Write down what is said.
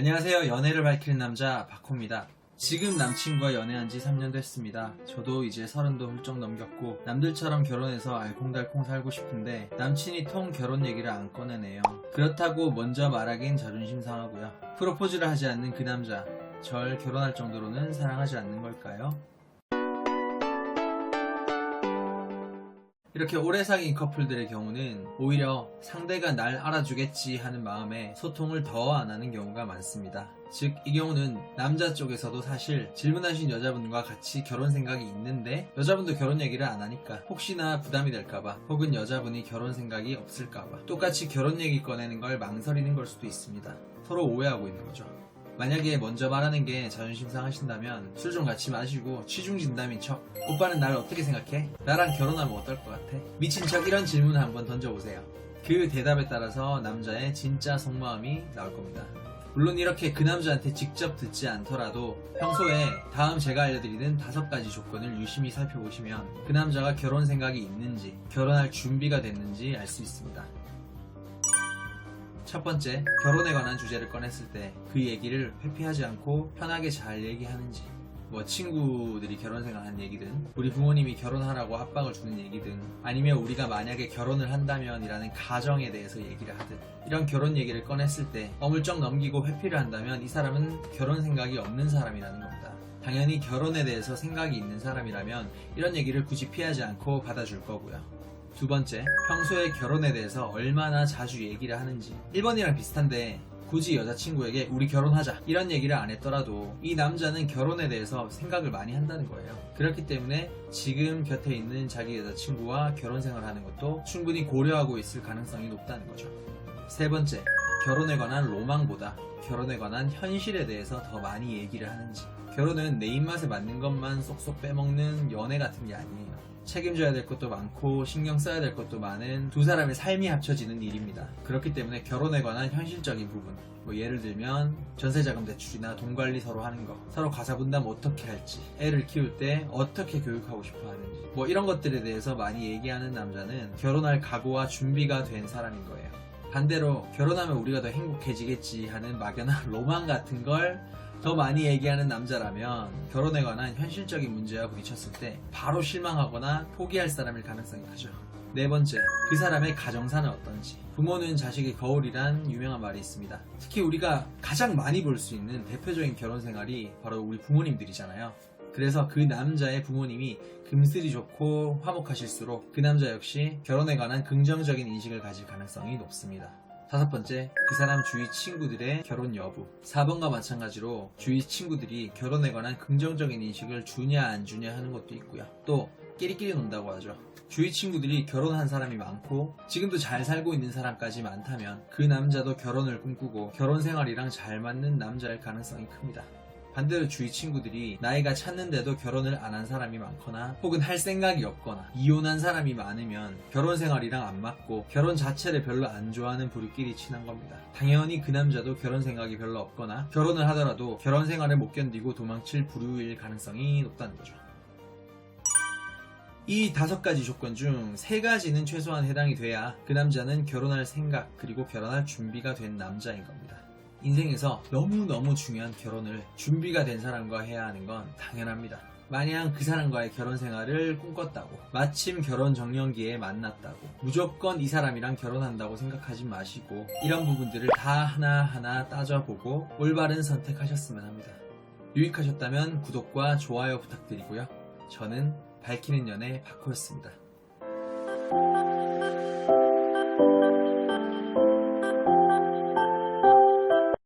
안녕하세요. 연애를 밝히는 남자 박호입니다. 지금 남친과 연애한 지 3년 됐습니다. 저도 이제 30도 훌쩍 넘겼고 남들처럼 결혼해서 알콩달콩 살고 싶은데 남친이 통 결혼 얘기를 안 꺼내네요. 그렇다고 먼저 말하긴 자존심 상하고요. 프로포즈를 하지 않는 그 남자, 절 결혼할 정도로는 사랑하지 않는 걸까요? 이렇게 오래 사귄 커플들의 경우는 오히려 상대가 날 알아주겠지 하는 마음에 소통을 더 안 하는 경우가 많습니다. 즉, 이 경우는 남자 쪽에서도 사실 질문하신 여자분과 같이 결혼 생각이 있는데 여자분도 결혼 얘기를 안 하니까 혹시나 부담이 될까봐 혹은 여자분이 결혼 생각이 없을까봐 똑같이 결혼 얘기 꺼내는 걸 망설이는 걸 수도 있습니다. 서로 오해하고 있는 거죠. 만약에 먼저 말하는 게 자존심 상하신다면 술 좀 같이 마시고 취중 진담인 척, 오빠는 날 어떻게 생각해? 나랑 결혼하면 어떨 것 같아? 미친 척 이런 질문을 한번 던져보세요. 그 대답에 따라서 남자의 진짜 속마음이 나올 겁니다. 물론 이렇게 그 남자한테 직접 듣지 않더라도 평소에 다음 제가 알려드리는 5가지 조건을 유심히 살펴보시면 그 남자가 결혼 생각이 있는지, 결혼할 준비가 됐는지 알 수 있습니다. 첫 번째, 결혼에 관한 주제를 꺼냈을 때 그 얘기를 회피하지 않고 편하게 잘 얘기하는지. 친구들이 결혼 생각하는 얘기든, 우리 부모님이 결혼하라고 압박을 주는 얘기든, 아니면 우리가 만약에 결혼을 한다면 이라는 가정에 대해서 얘기를 하든, 이런 결혼 얘기를 꺼냈을 때 어물쩍 넘기고 회피를 한다면 이 사람은 결혼 생각이 없는 사람이라는 겁니다. 당연히 결혼에 대해서 생각이 있는 사람이라면 이런 얘기를 굳이 피하지 않고 받아줄 거고요. 두 번째, 평소에 결혼에 대해서 얼마나 자주 얘기를 하는지. 1번이랑 비슷한데 굳이 여자친구에게 우리 결혼하자 이런 얘기를 안 했더라도 이 남자는 결혼에 대해서 생각을 많이 한다는 거예요. 그렇기 때문에 지금 곁에 있는 자기 여자친구와 결혼 생활을 하는 것도 충분히 고려하고 있을 가능성이 높다는 거죠. 세 번째, 결혼에 관한 로망보다 결혼에 관한 현실에 대해서 더 많이 얘기를 하는지. 결혼은 내 입맛에 맞는 것만 쏙쏙 빼먹는 연애 같은 게 아니에요. 책임져야 될 것도 많고 신경 써야 될 것도 많은 두 사람의 삶이 합쳐지는 일입니다. 그렇기 때문에 결혼에 관한 현실적인 부분, 예를 들면 전세자금 대출이나 돈 관리 서로 하는 거, 서로 가사 분담 어떻게 할지, 애를 키울 때 어떻게 교육하고 싶어 하는지, 이런 것들에 대해서 많이 얘기하는 남자는 결혼할 각오와 준비가 된 사람인 거예요. 반대로 결혼하면 우리가 더 행복해지겠지 하는 막연한 로망 같은 걸 더 많이 얘기하는 남자라면 결혼에 관한 현실적인 문제와 부딪혔을 때 바로 실망하거나 포기할 사람일 가능성이 크죠. 네 번째, 그 사람의 가정사는 어떤지. 부모는 자식의 거울이란 유명한 말이 있습니다. 특히 우리가 가장 많이 볼 수 있는 대표적인 결혼 생활이 바로 우리 부모님들이잖아요. 그래서 그 남자의 부모님이 금슬이 좋고 화목하실수록 그 남자 역시 결혼에 관한 긍정적인 인식을 가질 가능성이 높습니다. 다섯 번째, 그 사람 주위 친구들의 결혼 여부. 4번과 마찬가지로 주위 친구들이 결혼에 관한 긍정적인 인식을 주냐 안 주냐 하는 것도 있고요. 또 끼리끼리 논다고 하죠. 주위 친구들이 결혼한 사람이 많고 지금도 잘 살고 있는 사람까지 많다면 그 남자도 결혼을 꿈꾸고 결혼 생활이랑 잘 맞는 남자일 가능성이 큽니다. 반대로 주위 친구들이 나이가 찼는데도 결혼을 안 한 사람이 많거나 혹은 할 생각이 없거나 이혼한 사람이 많으면 결혼 생활이랑 안 맞고 결혼 자체를 별로 안 좋아하는 부류끼리 친한 겁니다. 당연히 그 남자도 결혼 생각이 별로 없거나 결혼을 하더라도 결혼 생활을 못 견디고 도망칠 부류일 가능성이 높다는 거죠. 이 5가지 조건 중 3가지는 최소한 해당이 돼야 그 남자는 결혼할 생각 그리고 결혼할 준비가 된 남자인 겁니다. 인생에서 너무너무 중요한 결혼을 준비가 된 사람과 해야 하는 건 당연합니다. 마냥 그 사람과의 결혼 생활을 꿈꿨다고, 마침 결혼 정년기에 만났다고, 무조건 이 사람이랑 결혼한다고 생각하지 마시고 이런 부분들을 다 하나하나 따져보고 올바른 선택하셨으면 합니다. 유익하셨다면 구독과 좋아요 부탁드리고요. 저는 밝히는 연애 박호였습니다.